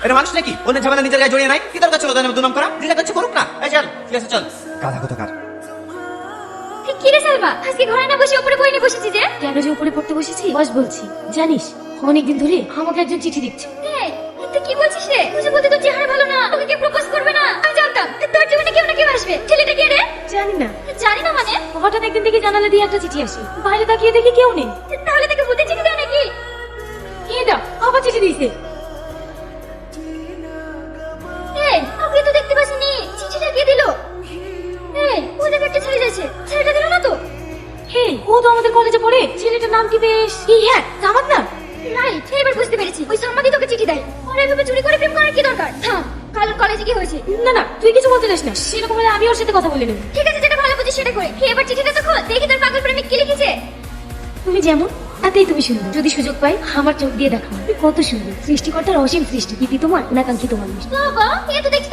এটা মানুষ নাকি? অন্য ঝামেলা নিজের গায়ে জড়িয়ে নাই, কি দরকার ছিল তার নামে দুর্নাম করা? নিজে কাছে করুক না। এই চল, ঠিক আছে চল। গাধা কোথাকার। কি রে সালমা, আজকে ঘরে না বসে উপরে বই নিয়ে বসেছি যে? কেন যে উপরে পড়তে বসেছি বস বলছি। জানিস অনেকদিন ধরে আমাকে একজন চিঠি দিচ্ছে। তুই কি বলছিস রে? বুঝে বলতে তোর চেহারা ভালো না, তোকে কেউ প্রপোজ করবে না। আমি জানতাম তোর জীবনে কেউ না কেউ আসবে। ছেলেটা কে রে? জানি না। জানি না মানে? হঠাৎ একদিন থেকে জানালা দিয়ে একটা চিঠি আসে, বাইরে তাকিয়ে দেখি কেউ নেই। তাহলে তাকে ভূতের চিঠি দেয় নাকি? এটা আবার চিঠি দিয়েছে। আগে তো দেখতে পাসনি, চিঠিটা কে দিল? ওই দেখো একটা ছেলে যাচ্ছে, ছেলেটা দিল না তো? ও তো আমাদের কলেজে পড়ে। ছেলেটার নাম কি বেশ? হ্যাঁ, সামাদ না? রাইট, এবার বুঝতে পেরেছি। ওই সামাদই তোকে চিঠি দেয়। ওর এভাবে চুরি করে প্রেম করার কি দরকার? হ্যাঁ, কাল কলেজে কি হয়েছে? না তুই কিছু বলতে চাস না। সেরকম হলে আমি ওর সাথে কথা বলে নেব। ঠিক আছে, যেটা ভালো বুঝিস সেটা করে। এবার চিঠিটা তো খোল, দেখি তোর পাগল প্রেমিক কি লিখেছে। তুমি যেমন তাতেই তুমি সুন্দর। যদি সুযোগ পাই আমার চোখ দিয়ে দেখো, তুমি কত সুন্দর। সৃষ্টিকর্তার অসীম সৃষ্টি, দিদি তোমার অনাকাঙ্ক্ষিত মানুষ। বাবা, এ তো দেখছি